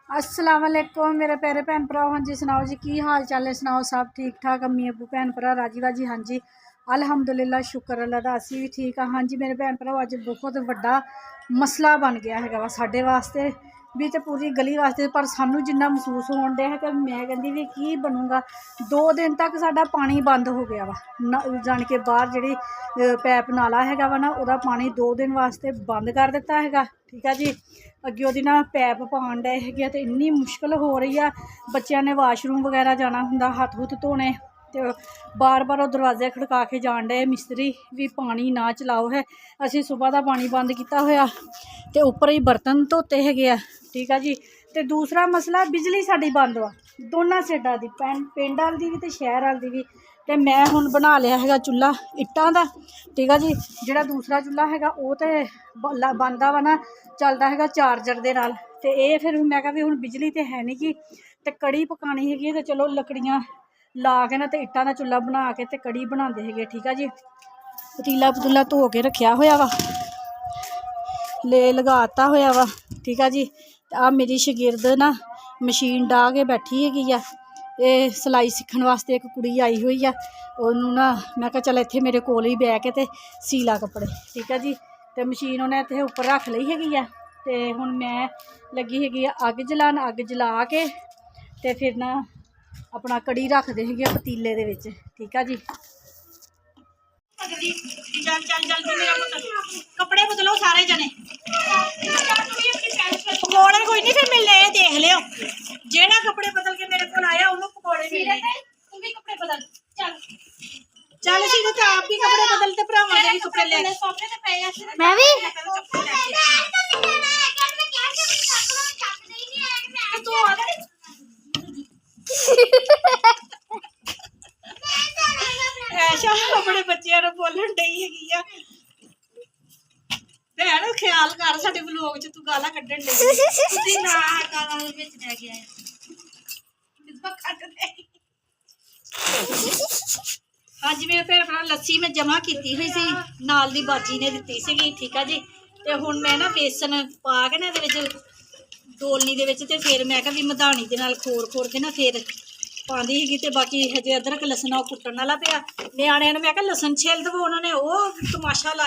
अस्सलाम वालेकुम मेरे प्यारे भैन भरा। हाँ जी सुनाओ जी की हाल चाल है, सुनाओ सब ठीक ठाक, अम्मी अबू भैन भरा राजी बाजी। हाँ जी अलहमदुलिल्लाह शुक्र अल्लाह दा असी भी ठीक हाँ। हाँ जी मेरे भैन भरा अज बहुत वड्डा मसला बन गया है वा साडे वास्ते भी तो पूरी गली वास्ते, पर सानू जिन्ना महसूस होन दिया है कि मैं कहती भी की बनूगा। 2 दिन तक साडा पानी बंद हो गया वा, जान के बाहर जी पैप नाला है वा ना वह पानी 2 दिन वास्ते बंद कर दिता है। ठीक है जी, अगे वो ना पैप पान डे है तो इन्नी मुश्किल हो रही है। बच्चों ने वाशरूम वगैरह जाना होंगे, हथ हुथ धोने, तो बार बार वो दरवाजे खड़का के जान डे मिस्त्री भी पानी ना चलाओ है। असी सुबह का पानी बंद किया होया तो उपर ही बर्तन धोते है। ठीक है जी, तो दूसरा मसला बिजली साड़ी बंद वा दोनों साइडा की, पिंड वाल दी भी तो शहर वाल दी भी। तो मैं हुण बना लिया है चूल्हा इट्टां दा। ठीक है जी, जिहड़ा दूसरा चूल्हा है वो तो बनदा वा ना, चलदा है चार्जर दे नाल। ते ये फिर मैं कहा भी हुण बिजली तो है नहीं कि, ते कड़ी पकानी हैगी तो चलो लकड़ियाँ ला के ना तो इट्टां दा चूल्हा बना के ते कड़ी बनाते है। ठीक है जी, पतीला पतूला धो के रखा होया वा, ले लगाता होया वा। ठीक है जी, आ मेरी शगिरद ना मशीन डाह के बैठी हैगी आ, ये सिलाई सीखण वास्ते एक कुड़ी आई हुई है। उन्होंने ना मैं कहा चल इत्थे मेरे कोल ही बह के ते सी ला कपड़े। ठीक है जी, तो मशीन उन्हें इत्थे उपर रख ली हैगी है। तो हुण मैं लगी हैगी अग जलान, अग जला के ते फिर ना अपना कड़ी रखते है पतीले दे विच। ठीक है जी, कपड़े बदलो सारे जने, पकौड़े कोई नहीं फिर मिलने, देख लियो जेड़ा कपड़े बदल के मेरे को आया उन्होंने पकौड़े मिलने। तुम भी कपड़े बदल चल चल सीधे, तो आप भी कपड़े बदलते भरावां दे भी कपड़े ले मैं भी ऐशा अपने बच्चों को बोलन डई हैगी आ। भैन ख्याल कर साडे व्लॉग च तू गाला कड्ढन डई ना गाला विच रह गया है अज मेरे भैन भरा लस्सी मैं जमा की हुई सी, नाल दी बाजी ने दिती सीगी। ठीक है जी, तो हुण मैं ना बेसन पा के ना डोलनी दे विच ते फिर मैं कहा भी मधानी दे नाल खोर खोर के ना फिर पाँदी हैगी। तो बाकी हजे अदरक लसन वो कुट्टन वाला पिया। न्याणियां नूं मैं कहा लसन छिल दवो, उन्होंने वो तमाशा ला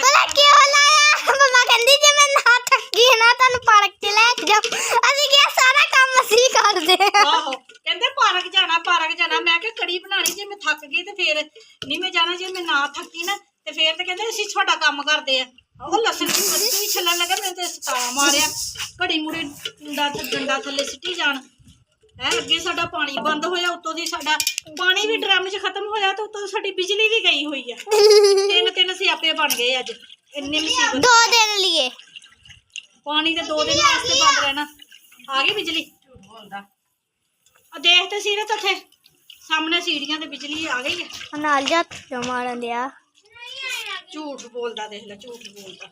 मम्मा कहंदी जे मैं ना थकी ना तानू पार्क च ले जाओ, असि क्या सारा काम असि करदे। आहो कहंदे पार्क जाना। मैं कहा कड़ी बनानी, जे मैं थक गई तो फिर नहीं मैं जाना, जे मैं ना थकी ना तो फिर तो कहंदे असि छोटा काम करदे आ। ਉਹ लसन की छिलन लगा, मैं तो सताया मारिया घड़ी मुड़ी डंडा थले सिटी जान है। अगे साडा पानी बंद होया, उतों दी साडा पानी भी ड्रम च खत्म होया, तो उतों साडी बिजली भी गई हुई है। तीन सियापे बन गए अज, इन्नी मुसीबत। 2 दिन लिए पानी तो 2 दिन वास्ते बंद रहना। आ गई बिजली, देखते सीरत उत्थे सामने सीढ़ियां ते बिजली आ गई है। नाल जत मारन दिया झूठ बोलता, देख ला झूठ बोलता।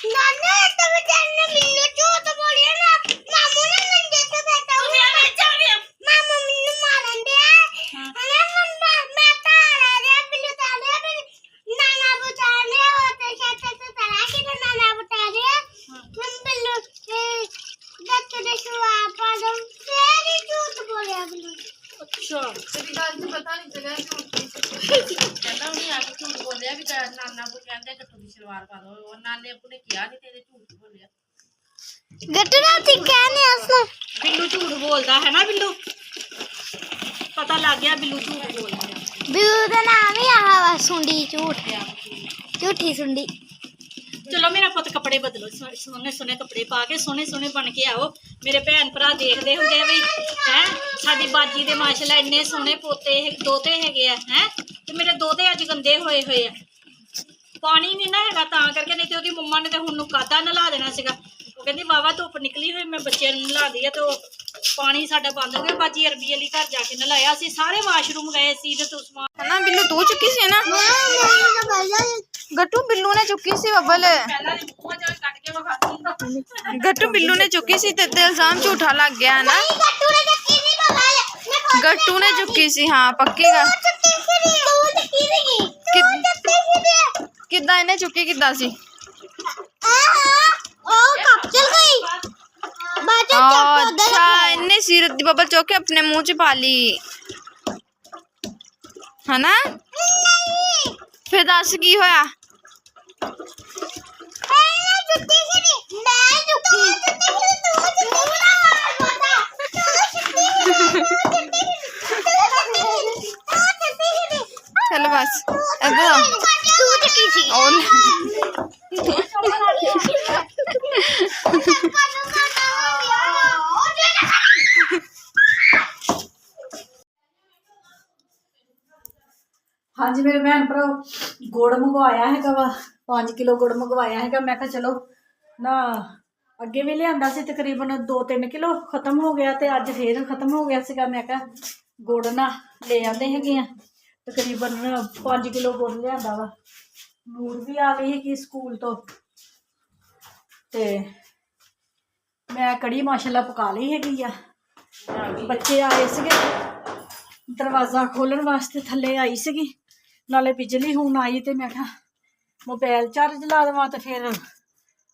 नाना तो बेचारे मिन्नू झूठ बोलिया ना, मामू ने मंजे पे बैठा हुआ है, मामू मिन्नू मारन दिया। अरे मम्मा मैं तारा रे बिल्लू तारा रे नाना बता ले, वो तो छत से तारा के नाना बता रे हम बिल्लू गत्ते दे शुआ पादम तेरी झूठ बोलिया बिल्लू। अच्छा तेरी गल से पता नहीं चलिया कहता उन्हें आके झूठ बोलिया भी नाना को कहते गट्टू की सलवार पा दो, और नाने अबू ने किया नहीं तेरे झूठ बोलिया। गट्टू ना ठीक कहने असला बिल्लू झूठ बोलता है ना, बिल्लू पता लग गया बिल्लू झूठ बोलता है। बिल्लू का नाम ही आहा वा सुंडी झूठ, झूठी सुंडी। चलो मेरा पुत कपड़े बदलो, सोने सोने कपड़े पा के सोने सोने बन के आओ। मेरे भैन भरा देखते होंगे बी है साडी बाजी दे माशाल्लाह इन्ने सोने पोते दोते है। तो मेरे दोते अज गंदे होए हुए आ, पानी नहीं ना है तां करके, नहीं तो ओदी मम्मा ने तो हुण नूं कादा नला देना सीगा। वो कहंदी वावा धुप निकली हुई, मैं बच्चे नूं नला दी है तो पानी साडा बंद हो गया। बाजी अरबी अली घर जाके नलाया, असीं सारे वाशरूम गए सीरत उस्मान है ना। बिल्लू तू चुकी सी ना, गट्टू बिल्लू ने चुकी सी बबल, गट्टू बिल्लू ने चुकी सी ते इल्जाम झूठा लग गया है ना। गट्टू ने चुकी सी, हाँ पक्की गल। किदा इन्हें चुकी किदा सी, ओ कप चल गई। अच्छा इन्ने सिर दी बबल चुक के अपने मुंह च पा ली है ना फिर दस की होया चलो बस इधर ਹਾਂਜੀ ਮੇਰੇ ਭੈਣ ਭਰਾ ਗੁੜ ਮੰਗਵਾਇਆ ਹੈਗਾ ਵਾ 5 ਕਿਲੋ ਗੁੜ ਮੰਗਵਾਇਆ ਹੈਗਾ। ਮੈਂ ਕਿਹਾ ਚਲੋ ਨਾ ਅੱਗੇ ਵੀ ਲਿਆਂਦਾ ਸੀ ਤਕਰੀਬਨ 2-3 ਕਿਲੋ ਖਤਮ ਹੋ ਗਿਆ ਤੇ ਅੱਜ ਫੇਰ ਖਤਮ ਹੋ ਗਿਆ ਸੀਗਾ। ਮੈਂ ਕਿਹਾ ਗੁੜ ਨਾ ਲੈ ਆਂਦੇ ਹੈਗੇ ਆ ਤਕਰੀਬਨ 5 ਕਿਲੋ ਗੁੜ ਲਿਆਂਦਾ ਵਾ। ਨੂਰ ਵੀ ਆ ਗਈ ਹੈਗੀ ਸਕੂਲ ਤੋਂ ਤੇ ਮੈਂ ਕੜੀ ਮਾਸ਼ਾਅੱਲਾ ਪਕਾ ਲਈ ਹੈਗੀ ਆ। ਬੱਚੇ ਆਏ ਸੀਗੇ ਦਰਵਾਜ਼ਾ ਖੋਲਣ ਵਾਸਤੇ ਥੱਲੇ ਆਈ ਸੀਗੀ ਨਾਲੇ ਬਿਜਲੀ ਹੁਣ ਆਈ ਤੇ ਮੈਂ ਕਿਹਾ ਮੋਬਾਈਲ ਚਾਰਜ ਲਾ ਦੇਵਾਂ ਤੇ ਫਿਰ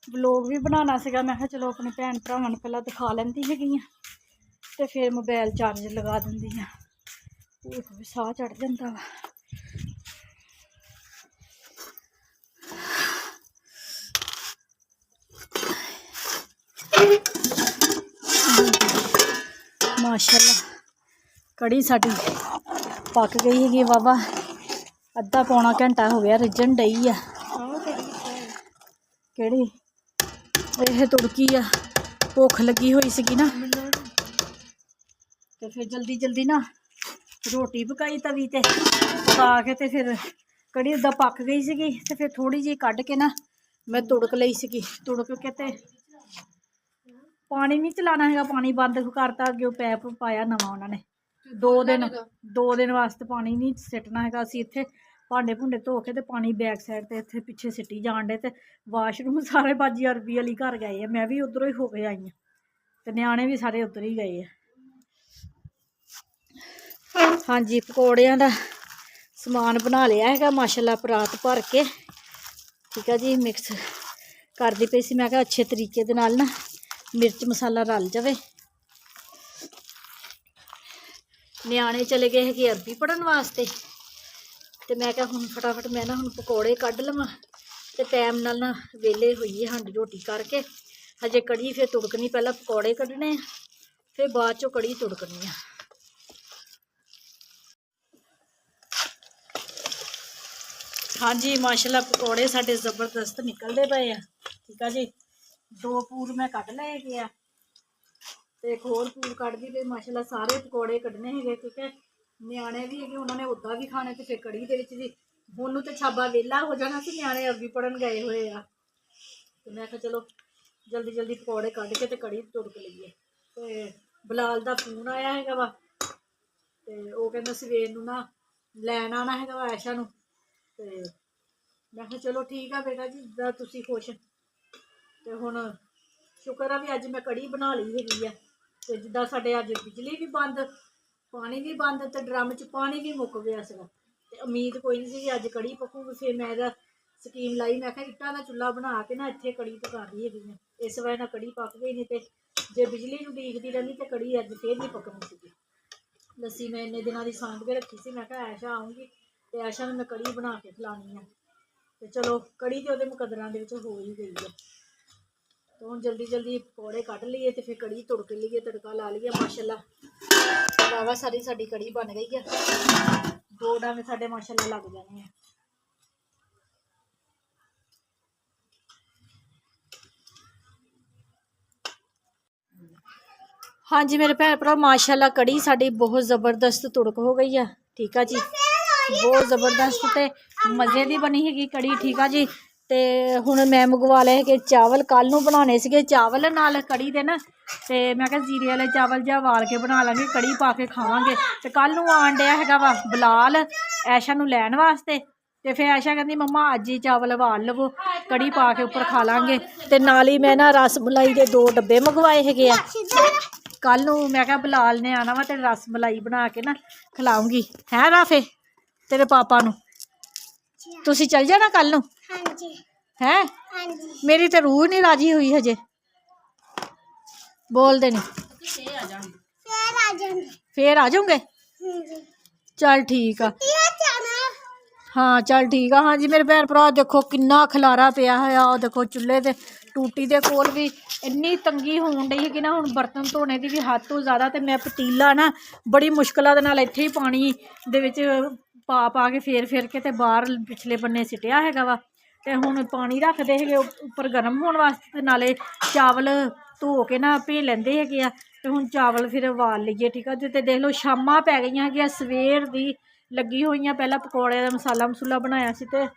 ਵਲੋਗ ਵੀ ਬਣਾਉਣਾ ਸੀਗਾ। ਮੈਂ ਕਿਹਾ ਚਲੋ ਆਪਣੇ ਭੈਣ ਭਰਾਵਾਂ ਨੂੰ ਪਹਿਲਾਂ ਦਿਖਾ ਲੈਂਦੀ ਹੈਗੀ ਆ ਤੇ ਫਿਰ ਮੋਬਾਈਲ ਚਾਰਜ ਲਗਾ ਦਿੰਦੀ ਆ। ਉਹ ਸਾਹ ਚੜ ਜਾਂਦਾ ਵਾ। ਮਾਸ਼ਾਅੱਲਾ ਕੜੀ ਸਾਡੀ ਪੱਕ ਗਈ ਹੈਗੀ ਵਾਵਾ। ਅੱਧਾ ਪੌਣਾ ਘੰਟਾ ਹੋ ਗਿਆ ਰਿੱਝਣ ਡਈ ਆ। ਕਿਹੜੀ ਇਹ ਤੁੜਕੀ ਆ। ਭੁੱਖ ਲੱਗੀ ਹੋਈ ਸੀਗੀ ਨਾ ਤੇ ਫਿਰ ਜਲਦੀ ਜਲਦੀ ਨਾ ਰੋਟੀ ਪਕਾਈ ਤਵੀ ਤੇ ਪਕਾ ਕੇ ਤੇ ਫਿਰ ਕੜੀ ਉੱਦਾਂ ਪੱਕ ਗਈ ਸੀਗੀ ਤੇ ਫਿਰ ਥੋੜੀ ਜਿਹੀ ਕੱਢ ਕੇ ਨਾ ਮੈਂ ਤੁੜਕ ਲਈ ਸੀਗੀ। ਤੁੜਕ ਕੇ ਤੇ ਪਾਣੀ ਨਹੀਂ ਚਲਾਉਣਾ ਹੈਗਾ। ਪਾਣੀ ਬੰਦ ਕਰਤਾ ਅੱਗੇ ਉਹ ਪੈਪ ਪਾਇਆ ਨਵਾਂ ਉਹਨਾਂ ਨੇ। 2 ਦਿਨ ਵਾਸਤੇ ਪਾਣੀ ਨਹੀਂ ਸਿੱਟਣਾ ਹੈਗਾ। ਅਸੀਂ ਇੱਥੇ ਭਾਂਡੇ ਭੁੰਡੇ ਧੋ ਕੇ ਤੇ ਪਾਣੀ ਬੈਕ ਸਾਈਡ ਤੇ ਇੱਥੇ ਪਿੱਛੇ ਸਿੱਟੀ ਜਾਣ ਡੇ ਤੇ ਵਾਸ਼ਰੂਮ ਸਾਰੇ ਬਾਜੀ ਅਰਬੀ ਵਾਲੀ ਘਰ ਗਏ ਆ। ਮੈਂ ਵੀ ਉੱਧਰੋਂ ਹੀ ਹੋ ਕੇ ਆਈ ਹਾਂ ਤੇ ਨਿਆਣੇ ਵੀ ਸਾਰੇ ਉੱਧਰ ਹੀ ਗਏ ਆ। ਹਾਂਜੀ ਪਕੌੜਿਆਂ ਦਾ ਸਮਾਨ ਬਣਾ ਲਿਆ ਹੈਗਾ ਮਾਸ਼ਾਅੱਲਾ ਪਰਾਤ ਭਰ ਕੇ। ਠੀਕ ਆ ਜੀ ਮਿਕਸ ਕਰਦੀ ਪਈ ਸੀ। ਮੈਂ ਕਿਹਾ ਅੱਛੇ ਤਰੀਕੇ ਦੇ ਨਾਲ ਨਾ ਮਿਰਚ ਮਸਾਲਾ ਰਲ ਜਾਵੇ। ਨਿਆਣੇ ਚਲੇ ਗਏ ਹੈਗੇ ਅਰਬੀ ਪੜਨ ਵਾਸਤੇ ਤੇ ਮੈਂ ਕਿਹਾ ਹੁਣ ਫਟਾਫਟ ਮੈਂ ਨਾ ਹੁਣ ਪਕੌੜੇ ਕੱਢ ਲਵਾਂ ਤੇ ਟਾਈਮ ਨਾਲ ਨਾ ਵਿਹਲੇ ਹੋਈਏ ਹਾਂਡੀ ਰੋਟੀ ਕਰਕੇ। ਹਜੇ ਕੜੀ ਫਿਰ ਤੁੜਕਣੀ, ਪਹਿਲਾਂ ਪਕੌੜੇ ਕੱਢਣੇ ਫਿਰ ਬਾਅਦ ਚੋਂ ਕੜੀ ਤੁੜਕਣੀ ਆ। ਹਾਂਜੀ ਮਾਸ਼ਾਅੱਲਾ ਪਕੌੜੇ ਸਾਡੇ ਜ਼ਬਰਦਸਤ ਨਿਕਲਦੇ ਪਏ ਆ। ਠੀਕ ਆ ਜੀ 2 ਪੂਰ ਮੈਂ ਕੱਢ ਲਏ ਹੈਗੇ ਆ ਤੇ ਇੱਕ ਹੋਰ ਪੂਰ ਕੱਢਦੀ ਪਈ ਮਾਸ਼ਾਅੱਲਾ। ਸਾਰੇ ਪਕੌੜੇ ਕੱਢਣੇ ਹੈਗੇ ਕਿਉਂਕਿ ਨਿਆਣੇ ਵੀ ਹੈਗੇ ਉਹਨਾਂ ਨੇ ਉੱਦਾਂ ਵੀ ਖਾਣੇ ਤੇ ਫਿਰ ਕੜੀ ਦੇ ਵਿੱਚ ਵੀ। ਹੁਣ ਨੂੰ ਤੇ ਛਾਬਾ ਵਿਹਲਾ ਹੋ ਜਾਣਾ ਸੀ, ਨਿਆਣੇ ਅਰਬੀ ਪੜਨ ਗਏ ਹੋਏ ਆ ਤੇ ਮੈਂ ਕਿਹਾ ਚਲੋ ਜਲਦੀ ਜਲਦੀ ਪਕੌੜੇ ਕੱਢ ਕੇ ਤੇ ਕੜੀ ਤੁੜਕ ਲਈਏ। ਤੇ ਬਲਾਲ ਦਾ ਫੋਨ ਆਇਆ ਹੈਗਾ ਵਾ ਤੇ ਉਹ ਕਹਿੰਦਾ ਸਵੇਰ ਨੂੰ ਨਾ ਲੈਣ ਆਉਣਾ ਹੈਗਾ ਵਾ ਆਇਸ਼ਾ ਨੂੰ ਤੇ ਮੈਂ ਕਿਹਾ ਚਲੋ ਠੀਕ ਆ ਬੇਟਾ ਜੀ ਜਿੱਦਾਂ ਤੁਸੀਂ ਖੁਸ਼। ਤੇ ਹੁਣ ਸ਼ੁਕਰ ਆ ਵੀ ਅੱਜ ਮੈਂ ਕੜੀ ਬਣਾ ਲਈ ਹੈਗੀ ਆ ਤੇ ਜਿੱਦਾਂ ਸਾਡੇ ਅੱਜ ਬਿਜਲੀ ਵੀ ਬੰਦ, ਪਾਣੀ ਵੀ ਬੰਦ ਤੇ ਡਰਮ 'ਚ ਪਾਣੀ ਵੀ ਮੁੱਕ ਗਿਆ ਸੀਗਾ ਤੇ ਉਮੀਦ ਕੋਈ ਨਹੀਂ ਸੀ ਕਿ ਅੱਜ ਕੜੀ ਪੱਕੂਗੀ। ਫਿਰ ਮੈਂ ਇਹਦਾ ਸਕੀਮ ਲਾਈ, ਮੈਂ ਕਿਹਾ ਇੱਟਾਂ ਦਾ ਚੁੱਲ੍ਹਾ ਬਣਾ ਕੇ ਨਾ ਇੱਥੇ ਕੜੀ ਪਕਾਉਣੀ ਹੈਗੀ ਆ। ਇਸ ਵਜ੍ਹਾ ਨਾਲ ਕੜੀ ਪੱਕ ਗਈ, ਨਹੀਂ ਤੇ ਜੇ ਬਿਜਲੀ ਨੂੰ ਉਡੀਕਦੀ ਰਹਿੰਦੀ ਤੇ ਕੜੀ ਅੱਜ ਫੇਰ ਨਹੀਂ ਪੱਕਣੀ ਸੀਗੀ। ਲੱਸੀ ਮੈਂ ਇੰਨੇ ਦਿਨਾਂ ਦੀ ਸਾਂਭ ਕੇ ਰੱਖੀ ਸੀ। ਮੈਂ ਕਿਹਾ ਆਇਸ਼ਾ ਆਊਂਗੀ ਤੇ ਆਇਸ਼ਾ ਨੂੰ ਮੈਂ ਕੜੀ ਬਣਾ ਕੇ ਖਿਲਾਉਣੀ ਆ ਤੇ ਚਲੋ ਕੜੀ ਤੇ ਉਹਦੇ ਮੁਕੱਦਰਾਂ ਦੇ ਵਿੱਚ ਹੋ ਹੀ ਗਈ ਆ। ਤੇ ਹੁਣ ਜਲਦੀ ਜਲਦੀ ਪਕੌੜੇ ਕੱਢ ਲਈਏ ਤੇ ਫਿਰ ਕੜੀ ਤੁੜਕ ਲਈਏ, ਤੜਕਾ ਲਾ ਲਈਏ। ਮਾਸ਼ਾਅੱਲਾ ਵਾਵਾ ਸਾਡੀ ਕੜੀ ਬਣ ਗਈ ਆ। 2 ਡੰਗ ਸਾਡੇ ਮਾਸ਼ਾਅੱਲਾ ਲੱਗ ਜਾਣੇ ਆ। ਹਾਂਜੀ ਮੇਰੇ ਭੈਣ ਭਰਾ ਮਾਸ਼ਾਅੱਲਾ ਕੜੀ ਸਾਡੀ ਬਹੁਤ ਜ਼ਬਰਦਸਤ ਤੁੜਕ ਹੋ ਗਈ ਆ। ਠੀਕ ਆ ਜੀ ਬਹੁਤ ਜ਼ਬਰਦਸਤ ਤੇ ਮਜ਼ੇ ਦੀ ਬਣੀ ਹੈਗੀ ਕੜੀ। ਠੀਕ ਆ ਜੀ ਤੇ ਹੁਣ ਮੈਂ ਮੰਗਵਾ ਲਏ ਹੈਗੇ ਚਾਵਲ। ਕੱਲ ਨੂੰ ਬਣਾਉਣੇ ਸੀਗੇ ਚਾਵਲ ਨਾਲ ਕੜੀ ਦੇ ਨਾ ਤੇ ਮੈਂ ਕਿਹਾ ਜ਼ੀਰੇ ਵਾਲੇ ਚਾਵਲ ਜਿਹਾ ਉਬਾਲ ਕੇ ਬਣਾ ਲਾਂਗੇ, ਕੜੀ ਪਾ ਕੇ ਖਾਵਾਂਗੇ। ਤੇ ਕੱਲ ਨੂੰ ਆਣ ਡਿਆ ਹੈਗਾ ਵਾ ਬਲਾਲ ਆਇਸ਼ਾ ਨੂੰ ਲੈਣ ਵਾਸਤੇ ਤੇ ਫਿਰ ਆਇਸ਼ਾ ਕਹਿੰਦੀ ਮੰਮਾ ਅੱਜ ਹੀ ਚਾਵਲ ਉਬਾਲ ਲਵੋ, ਕੜੀ ਪਾ ਕੇ ਉੱਪਰ ਖਾ ਲਾਂਗੇ। ਤੇ ਨਾਲ ਹੀ ਮੈਂ ਨਾ ਰਸ ਮਲਾਈ ਦੇ 2 ਡੱਬੇ ਮੰਗਵਾਏ ਹੈਗੇ ਆ। ਕੱਲ ਨੂੰ ਮੈਂ ਕਿਹਾ ਬਲਾਲ ਨੇ ਆਉਣਾ ਵਾ ਤੇ ਰਸ ਮਲਾਈ ਬਣਾ ਕੇ ਨਾ ਖਿਲਾਉਂਗੀ। ਹੈ ਰਾਫੇ ਤੇਰੇ ਪਾਪਾ ਨੂੰ ਤੁਸੀਂ ਚੱਲ ਜਾਣਾ ਕੱਲ ਨੂੰ? ਹਾਂਜੀ ਹੈ ਹਾਂਜੀ ਮੇਰੀ ਤੇ ਰੂਹ ਨਹੀਂ ਰਾਜੀ ਹੋਈ ਹਜੇ। ਬੋਲਦੇ ਨਹੀਂ ਕਿੱਥੇ ਆ ਜਾਣ ਫੇਰ ਆ ਜਾਂਦੇ ਫੇਰ ਆ ਜਾਓਗੇ ਹਾਂਜੀ ਚੱਲ ਠੀਕ ਆ ਇਹ ਜਾਣਾ ਹਾਂ ਚੱਲ ਠੀਕ ਆ ਹਾਂਜੀ ਮੇਰੇ ਭੈਣ ਭਰਾ ਦੇਖੋ ਕਿੰਨਾ ਖਲਾਰਾ ਪਿਆ ਹੋਇਆ ਉਹ ਦੇਖੋ ਚੁੱਲ੍ਹੇ ਤੇ ਟੂਟੀ ਦੇ ਕੋਲ ਵੀ ਇੰਨੀ ਤੰਗੀ ਹੋਣ ਡਈ ਹੈ ਕਿ ਨਾ ਹੁਣ ਬਰਤਨ ਧੋਣੇ ਦੀ ਵੀ ਹੱਦ ਤੋਂ ਜ਼ਿਆਦਾ ਤੇ ਮੈਂ ਪਤੀਲਾ ਨਾ ਬੜੀ ਮੁਸ਼ਕਲਾਂ ਦੇ ਨਾਲ ਇੱਥੇ ਹੀ ਪਾਣੀ ਦੇ ਵਿੱਚ ਪਾ ਕੇ ਫੇਰ ਕੇ ਤੇ ਬਾਹਰ ਪਿਛਲੇ ਬੰਨੇ ਸਿੱਟਿਆ ਹੈਗਾ ਵਾ ਤੇ ਹੁਣ ਪਾਣੀ ਰੱਖਦੇ ਹੈਗੇ ਉੱਪਰ ਗਰਮ ਹੋਣ ਵਾਸਤੇ ਤੇ ਨਾਲੇ ਚਾਵਲ ਧੋ ਕੇ ਨਾ ਭੇ ਲੈਂਦੇ ਹੈਗੇ ਆ ਤੇ ਹੁਣ ਚਾਵਲ ਫਿਰ ਉਬਾਲ ਲਈਏ ਠੀਕ ਆ ਤੇ ਦੇਖ ਲਓ ਸ਼ਾਮਾਂ ਪੈ ਗਈਆਂ ਹੈਗੀਆਂ ਸਵੇਰ ਦੀ ਲੱਗੀ ਹੋਈਆਂ ਪਹਿਲਾਂ ਪਕੌੜੇ ਦਾ ਮਸਾਲਾ ਬਣਾਇਆ ਸੀ ਤੇ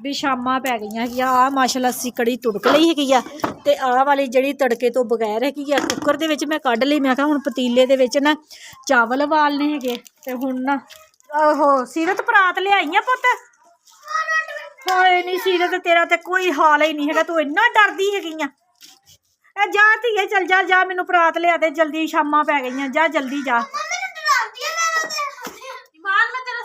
ਵੀ ਸ਼ਾਮਾਂ ਪੈ ਗਈਆਂ ਹੈਗੀਆਂ ਆ ਮਾਸ਼ਾਅੱਲਾ ਅਸੀਂ ਕੜੀ ਤੁੜਕ ਲਈ ਹੈਗੀ ਆ ਤੇ ਆਹ ਵਾਲੀ ਜਿਹੜੀ ਤੜਕੇ ਤੋਂ ਬਗੈਰ ਹੈਗੀ ਆ ਕੁੱਕਰ ਦੇ ਵਿੱਚ ਮੈਂ ਕੱਢ ਲਈ ਮੈਂ ਕਿਹਾ ਹੁਣ ਪਤੀਲੇ ਦੇ ਵਿੱਚ ਨਾ ਚਾਵਲ ਉਬਾਲਨੇ ਹੈਗੇ ਤੇ ਹੁਣ ਨਾ ਉਹ ਸੀਰਤ ਪਰਾਤ ਲਿਆਈਆਂ ਪੁੱਤ ਹੋਏ ਨਹੀਂ ਸੀਰਤ ਤੇਰਾ ਤੇ ਕੋਈ ਹਾਲ ਹੀ ਨਹੀਂ ਹੈਗਾ ਤੂੰ ਇੰਨਾ ਡਰਦੀ ਹੈਗੀ ਆ ਇਹ ਜਾ ਧੀਏ ਚੱਲ ਜਾ ਮੈਨੂੰ ਪਰਾਤ ਲਿਆ ਦੇ ਜਲਦੀ ਸ਼ਾਮਾਂ ਪੈ ਗਈਆਂ ਜਾ ਜਲਦੀ ਜਾ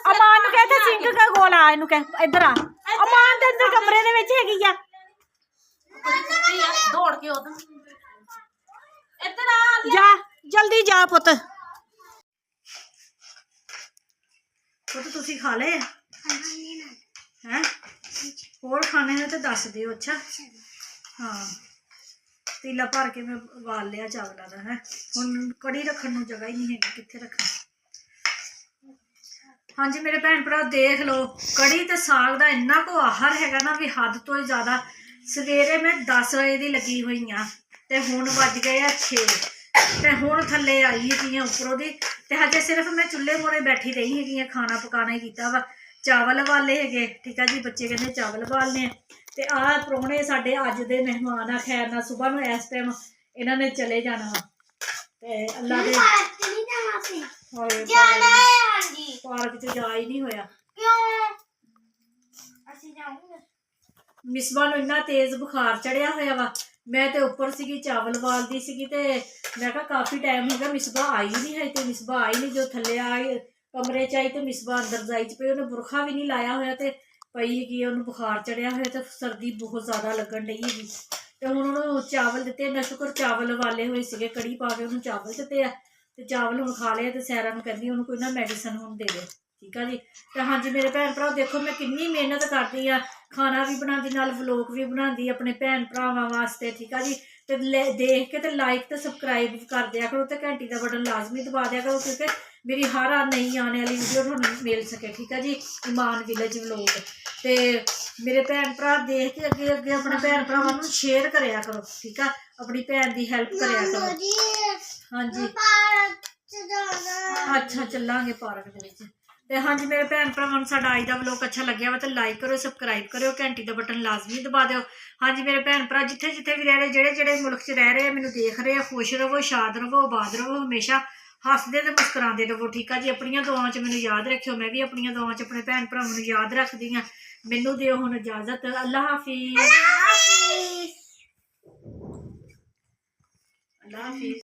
ਅਮਾਨ ਨੂੰ ਕਹਿ ਤੇ ਸਿੰਕ ਦਾ ਗੋਲ ਆ ਇਹਨੂੰ ਕਹਿ ਇੱਧਰ ਆ ਅਮਾਨ ਦੇ ਅੰਦਰ ਕਮਰੇ ਦੇ ਵਿੱਚ ਹੈਗੀ ਆ ਦੌੜ ਕੇ ਉਧਰ ਇੱਧਰ ਆ ਜਾ ਜਲਦੀ ਜਾ ਪੁੱਤ ਤੁਸੀਂ ਖਾ ਲਏ ਹੈ ਹੋਰ ਖਾਣੇ ਨੇ ਤੇ ਦੱਸ ਦਿਓ ਅੱਛਾ ਹਾਂ ਪਤੀਲਾ ਭਰ ਕੇ ਮੈਂ ਉਬਾਲ ਲਿਆ ਚਾਵਲਾਂ ਦਾ ਹੈ ਹੁਣ ਕੜੀ ਰੱਖਣ ਨੂੰ ਜਗ੍ਹਾ ਹੀ ਨਹੀਂ ਹੈਗੀ ਕਿੱਥੇ ਰੱਖਾਂ ਹਾਂਜੀ ਮੇਰੇ ਭੈਣ ਭਰਾ ਦੇਖ ਲਓ ਕੜੀ ਤੇ ਸਾਗ ਦਾ ਇੰਨਾ ਕੁ ਆਹਰ ਹੈਗਾ ਨਾ ਵੀ ਹੱਦ ਤੋਂ ਹੀ ਜ਼ਿਆਦਾ ਸਵੇਰੇ ਮੈਂ 10 ਵਜੇ ਦੀ ਲੱਗੀ ਹੋਈ ਆ ਤੇ ਹੁਣ ਵੱਜ ਗਏ ਆ 6 ਤੇ ਹੁਣ ਥੱਲੇ ਆਈ ਹੈਗੀ ਆ ਉੱਪਰੋਂ ਦੀ ਤੇ ਹਜੇ ਸਿਰਫ ਮੈਂ ਚੁੱਲ੍ਹੇ ਮੋਰੇ ਬੈਠੀ ਰਹੀ ਹੈਗੀ ਆ ਖਾਣਾ ਪਕਾਣਾ ਹੀ ਕੀਤਾ ਵਾ ਚਾਵਲ ਵਾਲੇ ਹੈਗੇ ਠੀਕ ਆ ਜੀ ਬੱਚੇ ਕਹਿੰਦੇ ਚਾਵਲ ਵਾਲਨੇ ਆ ਤੇ ਆਹ ਪ੍ਰਾਹੁਣੇ ਸਾਡੇ ਅੱਜ ਦੇ ਮਹਿਮਾਨ ਆ ਖੈਰ ਨਾਲ ਸੁਬਾਹ ਨੂੰ ਇਸ ਟਾਈਮ ਇਹਨਾਂ ਨੇ ਚਲੇ ਜਾਣਾ ਵਾ ਤੇ ਅੱਲਾ ਦੇ ਹੋਏ ਜਾਣਾ ਹੈ ਹਾਂਜੀ ਪਾਰਕ 'ਚ ਜਾ ਹੀ ਨਹੀਂ ਹੋਇਆ ਕਿਉਂ ਅਸੀਂ ਜਾਊਂਗੇ ਮਿਸਬਾ ਨੂੰ ਇੰਨਾ ਤੇਜ਼ ਬੁਖਾਰ ਚੜਿਆ ਹੋਇਆ ਵਾ ਮੈਂ ਤੇ ਉੱਪਰ ਸੀਗੀ ਚਾਵਲ ਵਾਲਦੀ ਸੀਗੀ ਤੇ ਮੈਂ ਕਿਹਾ ਕਾਫੀ ਟਾਈਮ ਹੋ ਗਿਆ ਮਿਸਬਾ ਆਈ ਨਹੀਂ ਹੈ ਤੇ ਮਿਸਬਾ ਆਈ ਨਹੀਂ ਜੋ ਥੱਲੇ ਆਈ ਕਮਰੇ 'ਚ ਆਈ ਤੇ ਮਿਸਬਾ ਅੰਦਰ ਜਾਈ 'ਚ ਪਈ ਉਹਨੇ ਬੁਰਖਾ ਵੀ ਨਹੀਂ ਲਾਇਆ ਹੋਇਆ ਤੇ ਪਈ ਹੈਗੀ ਉਹਨੂੰ ਬੁਖਾਰ ਚੜਿਆ ਹੋਇਆ ਤੇ ਸਰਦੀ ਬਹੁਤ ਜ਼ਿਆਦਾ ਲੱਗਣ ਡਈ ਹੈਗੀ ਤੇ ਹੁਣ ਉਹਨੂੰ ਚਾਵਲ ਦਿੱਤੇ ਨਾ ਸ਼ੁਕਰ ਚਾਵਲ ਵਾਲੇ ਹੋਏ ਸੀਗੇ ਕੜੀ ਪਾ ਕੇ ਉਹਨੂੰ ਚਾਵਲ ਦਿੱਤੇ ਆ ਤੇ ਚਾਵਲ ਹੁਣ ਖਾ ਲਏ ਤੇ ਸੈਰਾ ਨੂੰ ਕਹਿੰਦੀ ਉਹਨੂੰ ਕੋਈ ਨਾ ਮੈਡੀਸਨ ਹੁਣ ਦੇ ਦੇ ਠੀਕ ਆ ਜੀ ਤੇ ਹਾਂਜੀ ਮੇਰੇ ਭੈਣ ਭਰਾ ਦੇਖੋ ਮੈਂ ਕਿੰਨੀ ਮਿਹਨਤ ਕਰਦੀ ਆ ਖਾਣਾ ਵੀ ਬਣਾਉਂਦੀ ਨਾਲ ਵਲੋਗ ਵੀ ਬਣਾਉਂਦੀ ਆਪਣੇ ਭੈਣ ਭਰਾਵਾਂ ਵਾਸਤੇ ਠੀਕ ਆ ਜੀ ਤੇ ਦੇਖ ਕੇ ਤੇ ਲਾਈਕ ਤੇ ਸਬਸਕ੍ਰਾਈਬ ਕਰ ਦਿਆ ਕਰੋ ਤੇ ਘੰਟੀ ਦਾ ਬਟਨ ਲਾਜ਼ਮੀ ਦਬਾ ਦਿਆ ਕਰੋ ਕਿਉਂਕਿ ਮੇਰੀ ਹਰ ਨਈ ਆਉਣ ਵਾਲੀ ਵੀਡੀਓ ਤੁਹਾਨੂੰ ਮਿਲ ਸਕੇ ਠੀਕ ਆ ਜੀ ਇਮਾਨ ਵਿਲੇਜ ਵਲੋਗ ਤੇ ਮੇਰੇ ਭੈਣ ਭਰਾ ਦੇਖ ਕੇ ਅੱਗੇ ਆਪਣੇ ਭੈਣ ਭਰਾਵਾਂ ਨੂੰ ਸ਼ੇਅਰ ਕਰਿਆ ਕਰੋ ਠੀਕ ਆ ਆਪਣੀ ਭੈਣ ਦੀ ਹੈਲਪ ਕਰਿਆ ਕਰੋ ਹਾਂਜੀ ਅੱਛਾ ਚੱਲਾਂਗੇ ਪਾਰਕ ਦੇ ਵਿੱਚ ਤੇ ਹਾਂਜੀ ਮੇਰੇ ਭੈਣ ਭਰਾਵਾਂ ਨੂੰ ਸਾਡਾ ਅੱਜ ਦਾ ਵਲੋਗ ਅੱਛਾ ਲੱਗਿਆ ਵਾ ਤੇ ਲਾਈਕ ਕਰੋ ਸਬਸਕ੍ਰਾਈਬ ਕਰਿਓ ਘੰਟੀ ਦਾ ਬਟਨ ਲਾਜ਼ਮੀ ਦਬਾ ਦਿਓ ਹਾਂਜੀ ਮੇਰੇ ਭੈਣ ਭਰਾ ਜਿੱਥੇ ਵੀ ਰਹਿ ਰਹੇ ਜਿਹੜੇ ਮੁਲਕ 'ਚ ਰਹਿ ਰਹੇ ਮੈਨੂੰ ਦੇਖ ਰਹੇ ਆ ਖੁਸ਼ ਰਹੋ ਸ਼ਾਦ ਰਹੋ ਆਬਾਦ ਰਹੋ ਹਮੇਸ਼ਾ ਹੱਸਦੇ ਤੇ ਮੁਸਕਰਾਉਂਦੇ ਰਹੋ ਠੀਕ ਆ ਜੀ ਆਪਣੀਆਂ ਦੁਆਵਾਂ 'ਚ ਮੈਨੂੰ ਯਾਦ ਰੱਖਿਓ ਮੈਂ ਵੀ ਆਪਣੀਆਂ ਦੁਆਵਾਂ 'ਚ ਆਪਣੇ ਭੈਣ ਭਰਾਵਾਂ ਨੂੰ ਯਾਦ ਰੱਖਦੀ ਹਾਂ ਮੈਨੂੰ ਦਿਓ ਹੁਣ ਇਜਾਜ਼ਤ ਅੱਲਾ ਹਾਫਿਜ਼